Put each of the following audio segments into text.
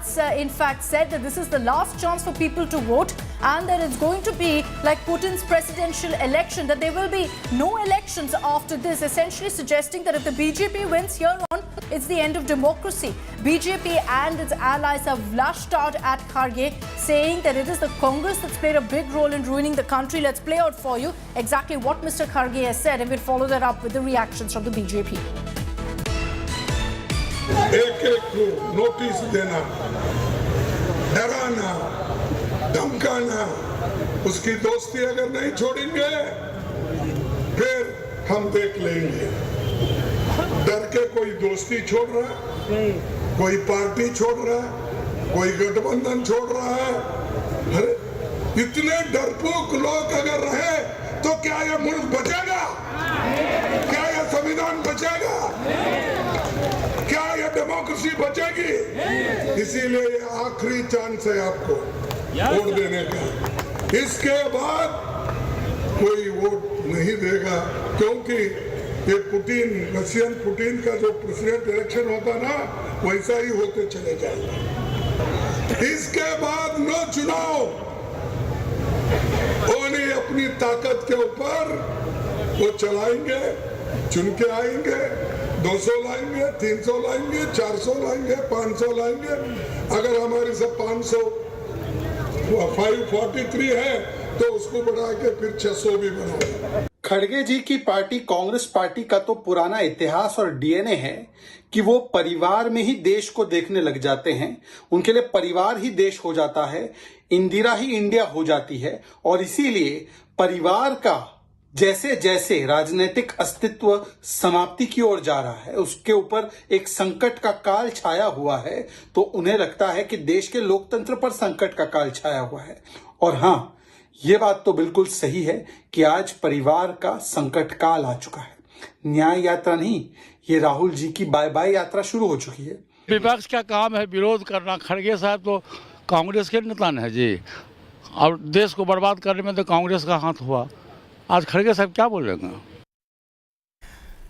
has in fact said that this is the last chance for people to vote and that it's going to be like Putin's presidential election, that there will be no elections after this, essentially suggesting that if the BJP wins here on, it's the end of democracy. BJP and its allies have lashed out at Kharge, saying that it is the Congress that's played a big role in ruining the country. Let's play out for you exactly what Mr. Kharge has said, and we'll follow that up with the reactions from the BJP. एक-एक को notice देना, डराना, धमकाना, उसकी दोस्ती अगर नहीं छोड़ेंगे, फिर हम देख लेंगे। डर के कोई दोस्ती छोड़ रहा है, कोई पार्टी छोड़ रहा है, कोई गठबंधन छोड़ रहा है। अरे इतने डरपोक लोग अगर रहे, तो क्या ये मुल्क बचेगा? क्या ये संविधान बचेगा? क्या ये डेमोक्रेसी बचेगी? इसीलिए ये आखिरी चांस है आपको वोट देने का। इसके बाद कोई वोट नहीं देगा, क्योंकि ये पुतिन, रशियन पुतिन का जो प्रेसिडेंट इलेक्शन होता ना, वैसा ही होते चले जाएगा। इसके बाद नो चुनाव, उन्हें अपनी ताकत के ऊपर वो चलाएंगे, चुन के आएंगे, 200 लाएंगे, 300 लाएंगे, 400 लाएंगे, 500 लाएंगे। अगर हमारी सब 543 है, तो उसको बढ़ा के फिर 600 भी बनाओ। खड़गे जी की पार्टी कांग्रेस पार्टी का तो पुराना इतिहास और डीएनए है कि वो परिवार में ही देश को देखने लग जाते हैं। उनके लिए परिवार ही देश हो जाता है, इंदिरा ही इंडिया हो जाती है, और इसीलिए परिवार का जैसे जैसे राजनीतिक अस्तित्व समाप्ति की ओर जा रहा है, उसके ऊपर एक संकट का काल छाया हुआ है, तो उन्हें लगता है कि देश के लोकतंत्र पर संकट का काल छाया हुआ है। और हाँ, ये बात तो बिल्कुल सही है कि आज परिवार का संकट काल आ चुका है। न्याय यात्रा नहीं, ये राहुल जी की बाय बाय यात्रा शुरू हो चुकी है। विपक्ष का काम है विरोध करना। खड़गे साहब तो कांग्रेस के नेता है जी, और देश को बर्बाद करने में तो कांग्रेस का हाथ हुआ। आज खड़गे साहब क्या बोलेंगे?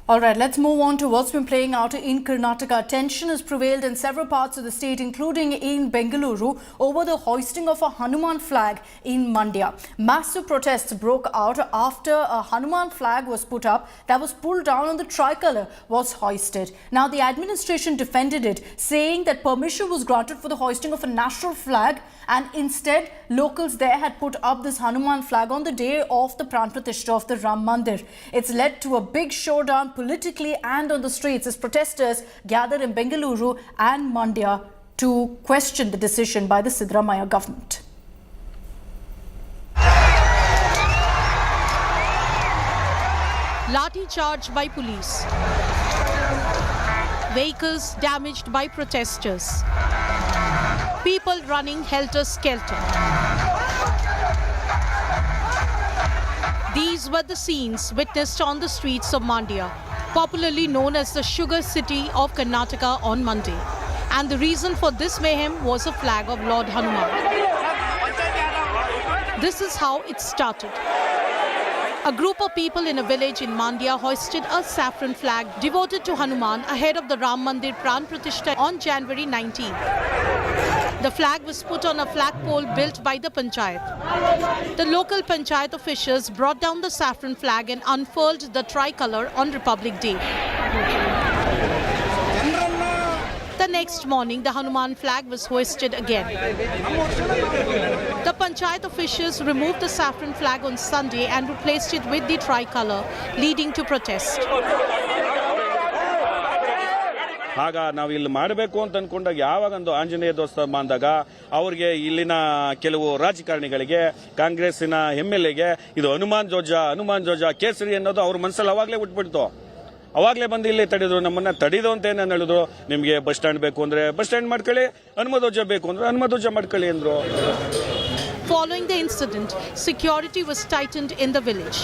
All right, let's move on to what's been playing out in Karnataka. Tension has prevailed in several parts of the state, including in Bengaluru, over the hoisting of a Hanuman flag in Mandya. Massive protests broke out after a Hanuman flag was put up that was pulled down and the tricolour was hoisted. Now, the administration defended it, saying that permission was granted for the hoisting of a national flag, and instead, locals there had put up this Hanuman flag on the day of the Pran Pratishtha of the Ram Mandir. It's led to a big showdown politically and on the streets as protesters gather in Bengaluru and Mandya to question the decision by the Siddaramaiah government. Lathi charge by police. Vehicles damaged by protesters. People running helter-skelter. These were the scenes witnessed on the streets of Mandya, popularly known as the sugar city of Karnataka, on Monday. And the reason for this mayhem was a flag of Lord Hanuman. This is how it started. A group of people in a village in Mandya hoisted a saffron flag devoted to Hanuman ahead of the Ram Mandir Pran Pratishtha on January 19th. The flag was put on a flagpole built by the Panchayat. The local Panchayat officials brought down the saffron flag and unfurled the tricolour on Republic Day. The next morning, the Hanuman flag was hoisted again. The Panchayat officials removed the saffron flag on Sunday and replaced it with the tricolour, leading to protest. ಆಗ ನಾವು ಇಲ್ಲಿ ಮಾಡಬೇಕು ಅಂತ ಅನ್ಕೊಂಡಾಗ ಯಾವಾಗೊಂದು ಆಂಜನೇಯ ದೋಸ್ತ ಬಂದಾಗ ಅವ್ರಿಗೆ ಇಲ್ಲಿನ ಕೆಲವು ರಾಜಕಾರಣಿಗಳಿಗೆ, ಕಾಂಗ್ರೆಸ್ಸಿನ MLAಗೆ ಇದು ಹನುಮಾನ್ ಜೋಜ ಕೇಸರಿ ಅನ್ನೋದು ಅವ್ರ ಮನಸ್ಸಲ್ಲಿ ಅವಾಗಲೇ ಹುಟ್ಬಿಡ್ತು. ಅವಾಗಲೇ ಬಂದು ಇಲ್ಲಿ ತಡೆದ್ರು, ನಮ್ಮನ್ನ ತಡೆದು ಅಂತ ಏನೇನು ಹೇಳಿದ್ರು. ನಿಮಗೆ ಬಸ್ ಸ್ಟ್ಯಾಂಡ್ ಬೇಕು ಅಂದ್ರೆ ಬಸ್ ಸ್ಟ್ಯಾಂಡ್ ಮಾಡ್ಕೊಳ್ಳಿ, ಹನುಮಧ್ವಜ ಬೇಕು ಅಂದ್ರೆ ಹನುಮಧ್ವಜ ಮಾಡ್ಕೊಳ್ಳಿ ಅಂದ್ರು. Following the incident, security was tightened in the village.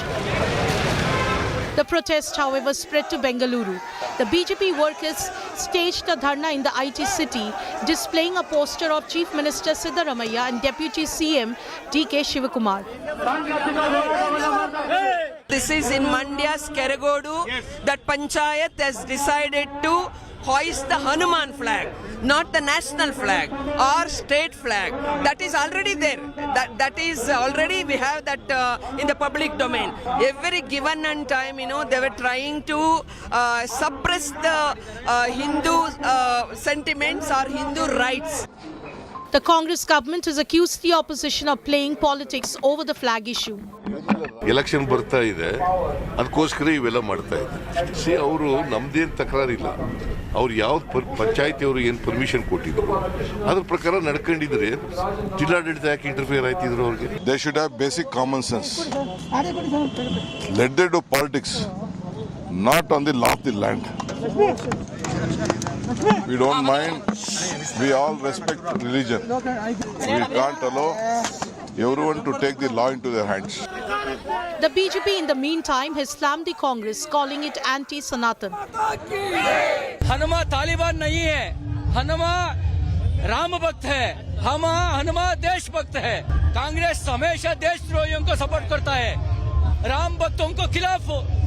The protest, however, spread to Bengaluru. The BJP workers staged a dharna in the IT city, displaying a poster of Chief Minister Siddaramaiah and Deputy CM DK Shivakumar. This is in Mandya's Keregodu that Panchayat has decided to hoist the Hanuman flag, not the national flag or state flag. That is already there. That is already, we have that in the public domain. Every given and time, they were trying to suppress the Hindu sentiments or Hindu rights. The Congress government has accused the opposition of playing politics over the flag issue. Election ಬರ್ತಾ ಇದೆ, ಅದಕ್ಕೋಸ್ಕರ ಇವೆಲ್ಲ ಮಾಡ್ತಾ ಇದ್ದಾರೆ. C ಅವರು ನಮ್ದೇನು ತಕರಾರಿಲ್ಲ, ಅವ್ರು ಯಾವ್ದು ಪಂಚಾಯತಿ ಅವರು ಏನು ಪರ್ಮಿಷನ್ ಕೊಟ್ಟಿದ್ರು ಅದ್ರ ಪ್ರಕಾರ ನಡ್ಕೊಂಡಿದ್ರೆ ಜಿಲ್ಲಾಡಳಿತ ಯಾಕೆ ಇಂಟರ್ಫಿಯರ್ ಆಯ್ತಿದ್ರು ಅವ್ರಿಗೆ? They should have basic common sense. Let them do politics, not on the law of the land. We don't mind. We all respect religion. We can't allow everyone to take the law into their hands. The BJP in the meantime has slammed the Congress, calling it anti-Sanatan. Hanuman Taliban नहीं है, हनुमान राम भक्त है, हनुमान देश भक्त है. कांग्रेस हमेशा देशद्रोहियों को support करता है, राम भक्तों को खिलाफ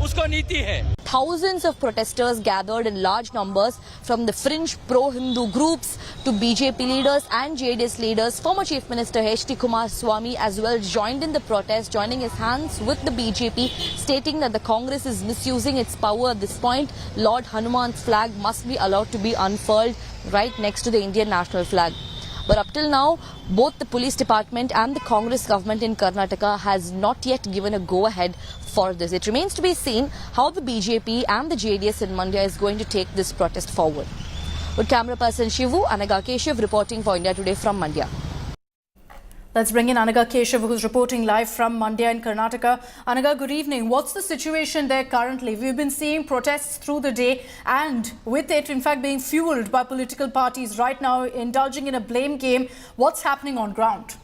उसको नीति है. Thousands of protesters gathered in large numbers from the fringe pro-Hindu groups to BJP leaders and JDS leaders. Former Chief Minister H.D. Kumaraswamy as well joined in the protest, joining his hands with the BJP, stating that the Congress is misusing its power at this point. Lord Hanuman's flag must be allowed to be unfurled right next to the Indian national flag. But up till now, both the police department and the Congress government in Karnataka has not yet given a go-ahead for this. It remains to be seen how the BJP and the JDS in Mandya is going to take this protest forward. With camera person Shivu, Anaga Keshav reporting for India Today from Mandya. Let's bring in Anaga Keshav, who's reporting live from Mandya in Karnataka. Anaga, good evening. What's the situation there currently? We've been seeing protests through the day and with it, in fact, being fueled by political parties right now indulging in a blame game. What's happening on ground?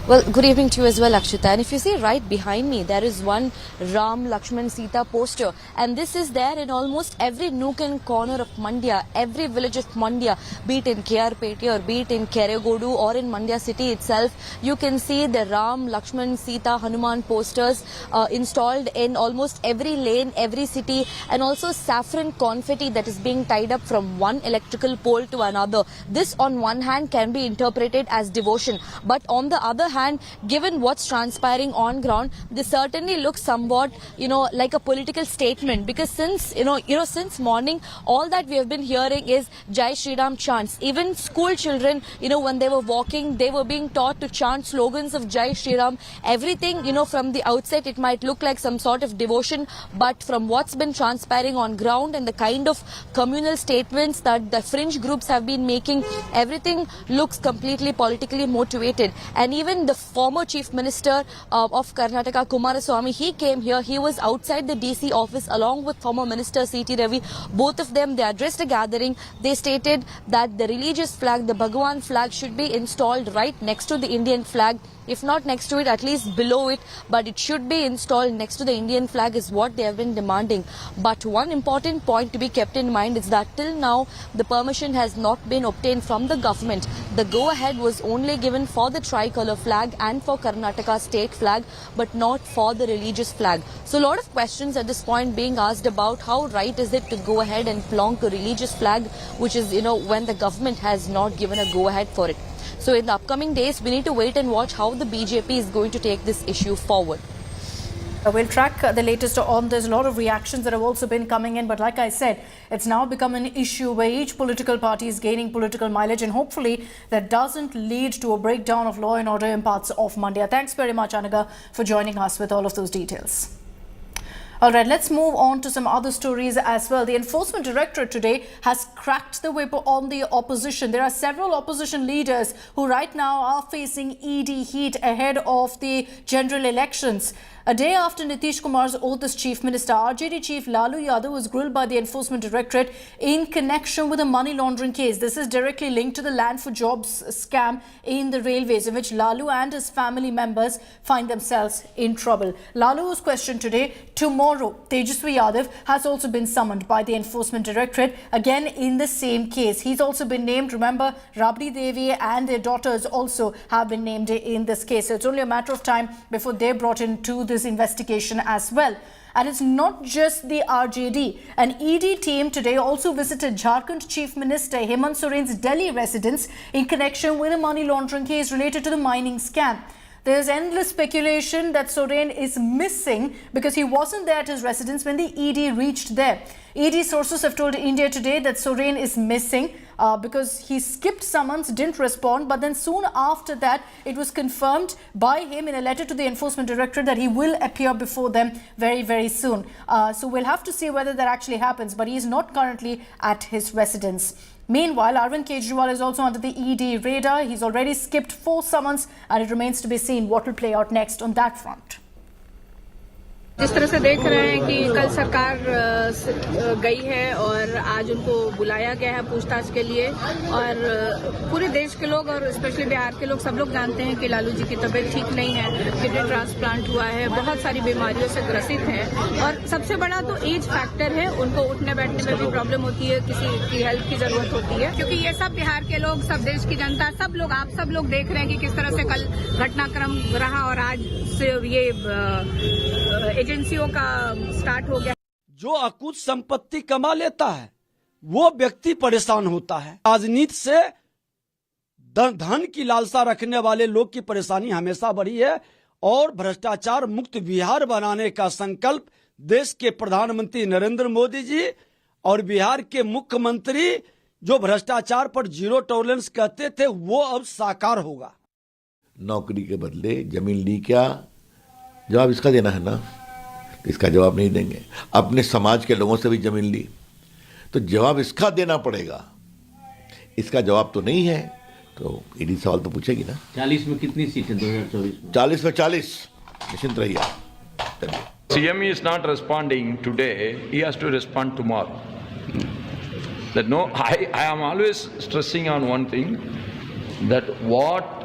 Well, good evening to you as well, Akshita. And if you see right behind me, there is one Ram, Lakshman, Sita poster. And this is there in almost every nook and corner of Mandya, every village of Mandya, be it in KRPT or be it in Keregodu or in Mandya city itself. You can see the Ram, Lakshman, Sita, Hanuman posters installed in almost every lane, every city, and also saffron confetti that is being tied up from one electrical pole to another. This on one hand can be interpreted as devotion, but on the other hand, given what's transpiring on ground, this certainly looks somewhat, like a political statement, because since, since morning, all that we have been hearing is Jai Shri Ram chants. Even school children, when they were walking, they were being taught to chant slogans of Jai Shri Ram. Everything, from the outset, it might look like some sort of devotion, but from what's been transpiring on ground and the kind of communal statements that the fringe groups have been making, everything looks completely politically motivated. And even the former Chief Minister of Karnataka, Kumaraswamy, he came here. He was outside the DC office along with former Minister C.T. Ravi. Both of them, they addressed a gathering. They stated that the religious flag, the Bhagwan flag, should be installed right next to the Indian flag. If not next to it, at least below it, but it should be installed next to the Indian flag is what they have been demanding. But one important point to be kept in mind is that till now, the permission has not been obtained from the government. The go-ahead was only given for the tricolour flag and for Karnataka state flag, but not for the religious flag. So a lot of questions at this point being asked about how right is it to go ahead and plonk a religious flag, which is, when the government has not given a go-ahead for it. So in the upcoming days, we need to wait and watch how the BJP is going to take this issue forward. We'll track the latest on. There's a lot of reactions that have also been coming in. But like I said, it's now become an issue where each political party is gaining political mileage. And hopefully that doesn't lead to a breakdown of law and order in parts of Mandya. Thanks very much, Anaga, for joining us with all of those details. All right, let's move on to some other stories as well. The Enforcement Directorate today has cracked the whip on the opposition. There are several opposition leaders who right now are facing ED heat ahead of the general elections. A day after Nitish Kumar's oath as Chief Minister, RJD Chief Lalu Yadav was grilled by the Enforcement Directorate in connection with a money laundering case. This is directly linked to the Land for Jobs scam in the railways, in which Lalu and his family members find themselves in trouble. Lalu was questioned today. Tomorrow, Tejaswi Yadav has also been summoned by the Enforcement Directorate, again in the same case. He's also been named. Remember, Rabdi Devi and their daughters also have been named in this case. So it's only a matter of time before they're brought into this this investigation as well. And it's not just the RJD. An ED team today also visited Jharkhand Chief Minister Hemant Soren's Delhi residence in connection with a money laundering case related to the mining scam. There's endless speculation that Soren is missing because he wasn't there at his residence when the ED reached there. ED sources have told India Today that Soren is missing because he skipped summons, didn't respond, but then soon after that it was confirmed by him in a letter to the Enforcement Directorate that he will appear before them very, very soon. So we'll have to see whether that actually happens, but he is not currently at his residence. Meanwhile, Arvind Kejriwal is also under the ED radar. He's already skipped 4 summons and it remains to be seen what will play out next on that front. जिस तरह से देख रहे हैं कि कल सरकार गई है और आज उनको बुलाया गया है पूछताछ के लिए और पूरे देश के लोग और स्पेशली बिहार के लोग सब लोग जानते हैं कि लालू जी की तबीयत ठीक नहीं है, किडनी ट्रांसप्लांट हुआ है, बहुत सारी बीमारियों से ग्रसित हैं और सबसे बड़ा तो एज फैक्टर है, उनको उठने बैठने में भी प्रॉब्लम होती है, किसी की हेल्प की जरूरत होती है क्योंकि ये सब बिहार के लोग, सब देश की जनता, सब लोग, आप सब लोग देख रहे हैं कि किस तरह से कल घटनाक्रम रहा और आज से ये एजेंसियों का स्टार्ट हो गया। जो अकुत संपत्ति कमा लेता है वो व्यक्ति परेशान होता है। राजनीति से धन की लालसा रखने वाले लोग की परेशानी हमेशा बढ़ी है और भ्रष्टाचार मुक्त बिहार बनाने का संकल्प देश के प्रधानमंत्री नरेंद्र मोदी जी और बिहार के मुख्यमंत्री जो भ्रष्टाचार पर जीरो टॉलरेंस कहते थे वो अब साकार होगा। नौकरी के बदले जमीन ली क्या, जवाब इसका देना है ना, इसका जवाब नहीं देंगे। अपने समाज के लोगों से भी जमीन ली तो जवाब इसका देना पड़ेगा, इसका जवाब तो नहीं है तो ईडी सवाल तो पूछेगी ना। 40 में कितनी सीटें 2024 में? 40 में 40, निश्चिंत रहिए। CM is not responding today, he has to respond tomorrow. That no, I am always stressing on one thing, that what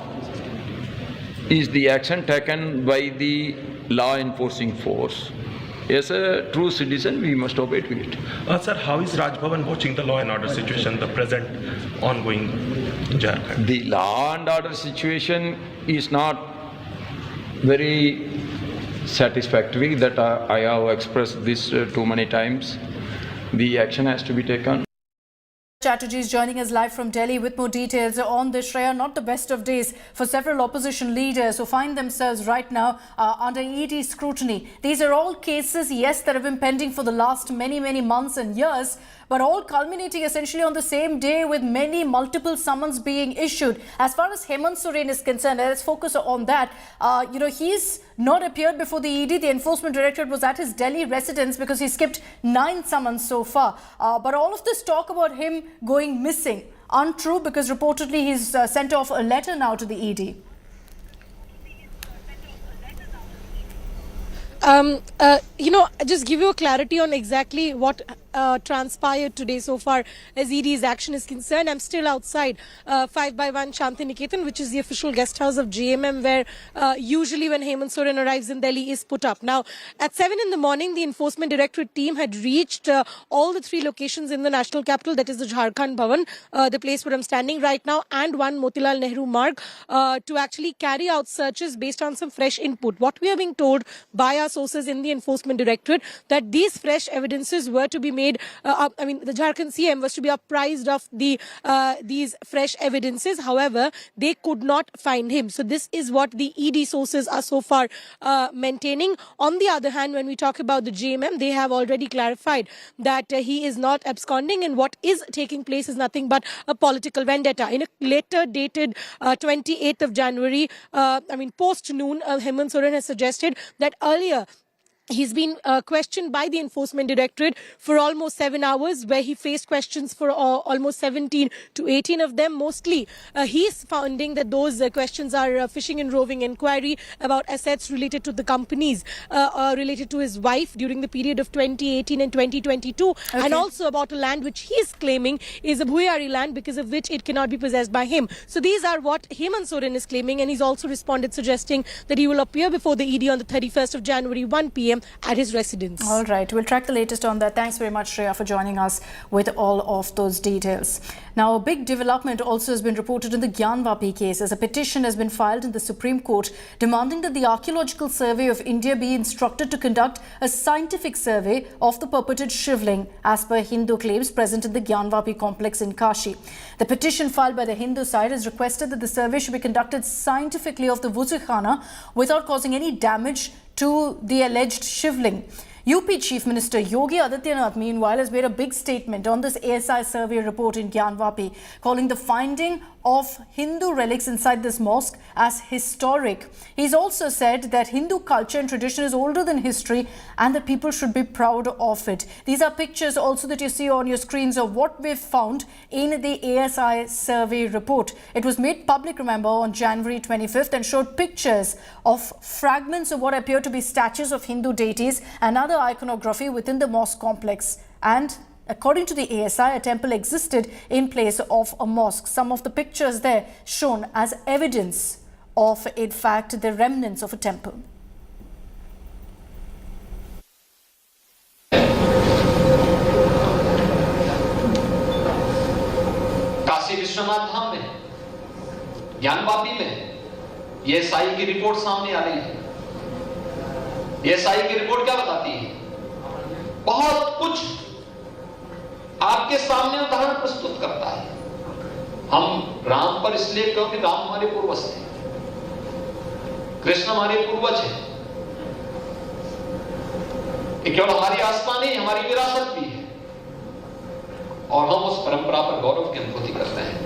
is the action taken by the law enforcing force. As a true citizen, we must obey to it. Sir, how is Raj Bhavan watching the law and order situation, the present ongoing in Jharkhand? The law and order situation is not very satisfactory. That I have expressed this too many times. The action has to be taken. Chatterjee is joining us live from Delhi with more details on this. Shreya, not the best of days for several opposition leaders who find themselves right now under ED scrutiny. These are all cases, yes, that have been pending for the last many months and years, but all culminating essentially on the same day with multiple summons being issued. As far as Hemant Soren is concerned, let's focus on that. He's not appeared before the ED. The Enforcement Directorate was at his Delhi residence because he skipped 9 summons so far. But all of this talk about him going missing, untrue, because reportedly he's sent off a letter now to the ED. Just give you a clarity on exactly what transpired today so far as ED's action is concerned. I'm still outside 5/1 Shantiniketan, which is the official guest house of GMM, where usually when Hemant Soren arrives in Delhi is put up. Now, at 7 in the morning, the Enforcement Directorate team had reached all the 3 locations in the national capital, that is the Jharkhand Bhavan, the place where I'm standing right now, and one Motilal Nehru Marg, to actually carry out searches based on some fresh input. What we are being told by our sources in the Enforcement Directorate, that these fresh evidences were to be made, the Jharkhand CM was to be apprised of these fresh evidences. However, they could not find him. So this is what the ED sources are so far maintaining. On the other hand, when we talk about the GMM, they have already clarified that he is not absconding, and what is taking place is nothing but a political vendetta. In a letter dated 28th of January, post-noon, Hemant Soren has suggested that earlier he's been questioned by the Enforcement Directorate for almost 7 hours, where he faced questions for almost 17 to 18 of them. Mostly, he's finding that those questions are fishing and roving inquiry about assets related to the companies, related to his wife during the period of 2018 and 2022, and also about a land which he's claiming is a Bhuyari land, because of which it cannot be possessed by him. So these are what Hemant Soren is claiming, and he's also responded suggesting that he will appear before the ED on the 31st of January, 1 p.m. PM at his residence. All right, we'll track the latest on that. Thanks very much, Shreya, for joining us with all of those details. Now, a big development also has been reported in the Gyanvapi case, as a petition has been filed in the Supreme Court demanding that the Archaeological Survey of India be instructed to conduct a scientific survey of the purported shivling as per Hindu claims present in the Gyanvapi complex in Kashi. The petition filed by the Hindu side has requested that the survey should be conducted scientifically of the Vuzikhana without causing any damage to the alleged shivling. UP Chief Minister Yogi Adityanath, meanwhile, has made a big statement on this ASI survey report in Gyanvapi, calling the finding of Hindu relics inside this mosque as historic. He's also said that Hindu culture and tradition is older than history and that people should be proud of it. These are pictures also that you see on your screens of what we've found in the ASI survey report. It was made public, remember, on January 25th and showed pictures of fragments of what appear to be statues of Hindu deities and other iconography within the mosque complex. And according to the ASI, a temple existed in place of a mosque. Some of the pictures there shown as evidence of, in fact, the remnants of a temple. Kashi Vishwanath Dham में, ज्ञानवापी में ये SI की report सामने आ रही है। ये SI की report क्या बताती है? बहुत कुछ आपके सामने उदाहरण प्रस्तुत करता है। हम राम पर इसलिए क्योंकि राम हमारे पूर्वज थे, कृष्ण हमारे पूर्वज हैं। ये केवल हमारी आस्था नहीं, हमारी विरासत भी है और हम उस परंपरा पर गौरव की अनुभूति करते हैं।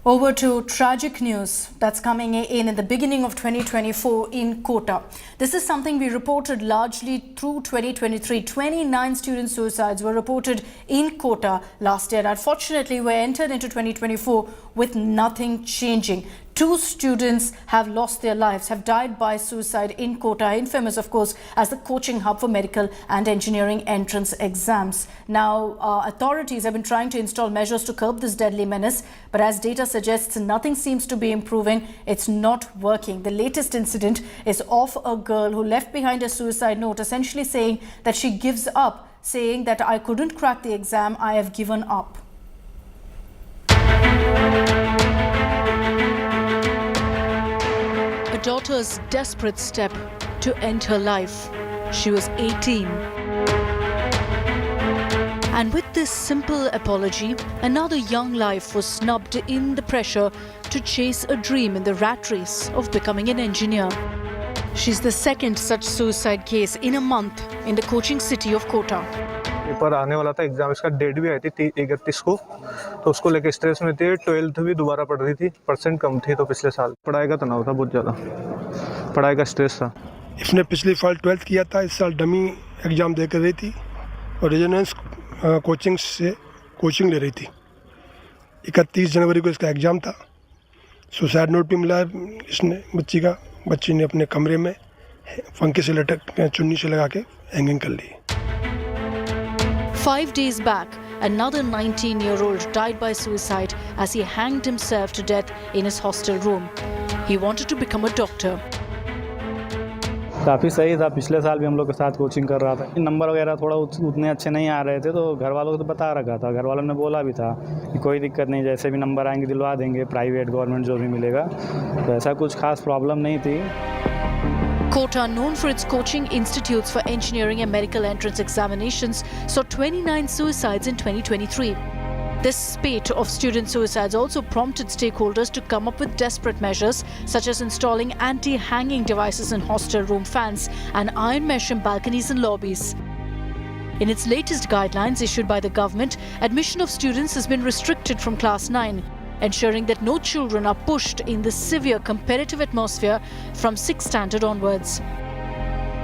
Over to tragic news that's coming in the beginning of 2024 in Kota. This is something we reported largely through 2023. 29 student suicides were reported in Kota last year. Unfortunately, we entered into 2024 with nothing changing. 2 students have lost their lives, have died by suicide in Kota, infamous, of course, as the coaching hub for medical and engineering entrance exams. Now, authorities have been trying to install measures to curb this deadly menace, but as data suggests, nothing seems to be improving. It's not working. The latest incident is of a girl who left behind a suicide note, essentially saying that she gives up, saying that I couldn't crack the exam, I have given up. A daughter's desperate step to end her life. She was 18. And with this simple apology, another young life was snubbed in the pressure to chase a dream in the rat race of becoming an engineer. She's the second such suicide case in a month in the coaching city of Kota. Paper आने वाला था, exam इसका date भी आई थी 31 को, तो उसको लेके स्ट्रेस में थे। 12th भी दोबारा पढ़ रही थी, परसेंट कम थी, तो पिछले साल पढ़ाई का तनाव था, बहुत ज़्यादा पढ़ाई का स्ट्रेस था। इसने पिछले साल 12th किया था, इस साल डमी एग्ज़ाम दे कर रही थी और रेजोनेंस कोचिंग से कोचिंग ले रही थी। 31 जनवरी को इसका एग्ज़ाम था। सुसाइड नोट भी मिला इसने बच्ची ने अपने कमरे में फंके से लटक चुन्नी से लगा के हैंगिंग कर ली। 5 days back, another 19-year-old died by suicide as he hanged himself to death in his hostel room. He wanted to become a doctor. काफ़ी सही था, पिछले साल भी हम लोग के साथ कोचिंग कर रहा था। नंबर वगैरह थोड़ा उतने अच्छे नहीं आ रहे थे, तो घर वालों को तो बता रखा था। घर वालों ने बोला भी था कि कोई दिक्कत नहीं, जैसे भी नंबर आएंगे दिलवा देंगे, प्राइवेट गवर्नमेंट जो भी मिलेगा। तो ऐसा कुछ खास प्रॉब्लम नहीं थी। Kota, known for its coaching institutes for engineering and medical entrance examinations, saw 29 suicides in 2023. This spate of student suicides also prompted stakeholders to come up with desperate measures, such as installing anti-hanging devices in hostel room fans and iron mesh in balconies and lobbies. In its latest guidelines issued by the government, admission of students has been restricted from class 9. Ensuring that no children are pushed in the severe competitive atmosphere from 6th standard onwards.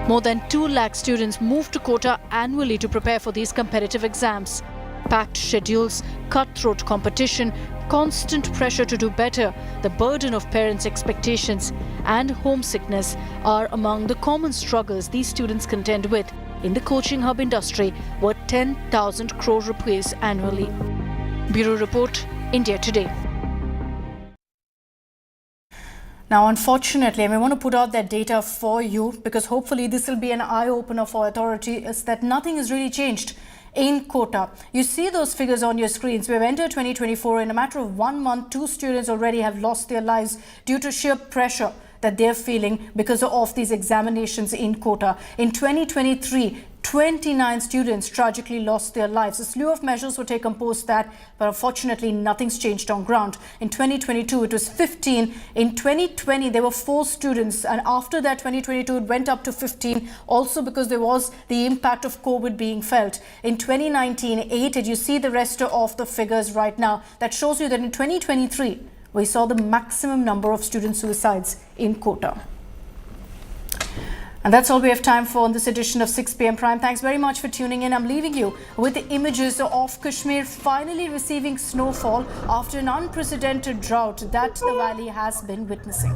More than 2 lakh students move to Kota annually to prepare for these competitive exams. Packed schedules, cutthroat competition, constant pressure to do better, the burden of parents' expectations and homesickness are among the common struggles these students contend with in the coaching hub industry, worth 10,000 crore rupees annually. Bureau Report, India Today. Now, unfortunately, and we want to put out that data for you because hopefully this will be an eye-opener for authorities that nothing has really changed in Kota. You see those figures on your screens. We've entered 2024. In a matter of 1 month, 2 students already have lost their lives due to sheer pressure that they're feeling because of these examinations in Kota. In 2023, 29 students tragically lost their lives. A slew of measures were taken post that, but unfortunately nothing's changed on ground. In 2022, it was 15. In 2020, there were 4 students. And after that, 2022, it went up to 15, also because there was the impact of COVID being felt. In 2019, 8, and you see the rest of the figures right now. That shows you that in 2023, we saw the maximum number of student suicides in Kota. And that's all we have time for on this edition of 6 p.m. Prime. Thanks very much for tuning in. I'm leaving you with the images of Kashmir finally receiving snowfall after an unprecedented drought that the valley has been witnessing.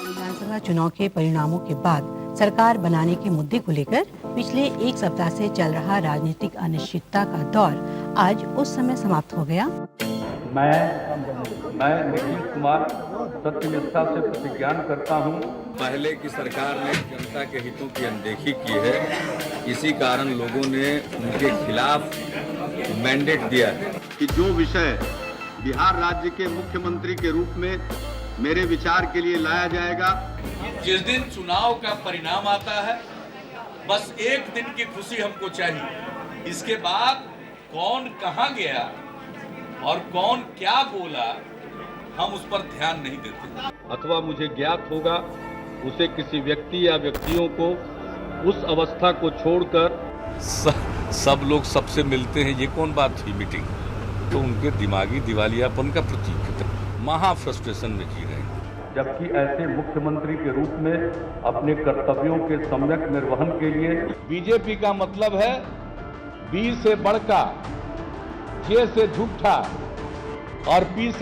विधानसभा चुनाव के परिणामों के बाद सरकार बनाने के मुद्दे को लेकर पिछले 1 सप्ताह से चल रहा राजनीतिक अनिश्चितता का दौर आज उस समय समाप्त हो गया। मैं निखिल कुमार सत्यनिष्ठा से प्रतिज्ञान करता हूं। पहले की सरकार ने जनता के हितों की अनदेखी की है, इसी कारण लोगों ने उनके खिलाफ मैंडेट दिया है कि जो विषय बिहार राज्य के मुख्यमंत्री के रूप में मेरे विचार के लिए लाया जाएगा। जिस दिन चुनाव का परिणाम आता है, बस एक दिन की खुशी हमको चाहिए। इसके बाद कौन कहां गया और कौन क्या बोला, हम उस पर ध्यान नहीं देते। अथवा मुझे ज्ञात होगा, उसे किसी व्यक्ति या व्यक्तियों को उस अवस्था को छोड़कर सब लोग सबसे मिलते हैं, ये कौन बात थी मीटिंग? तो उनके दिमागी दिवालियापन का प्रतीक है। महा फ्रस्ट्रेशन में जी रहे हैं। जबकि ऐसे मुख्यमंत्री के रूप में अपने कर्तव्यों के सम्यक निर्वहन के लिए बीजेपी का मतलब है बी से बड़का, जे से झूठा और पी से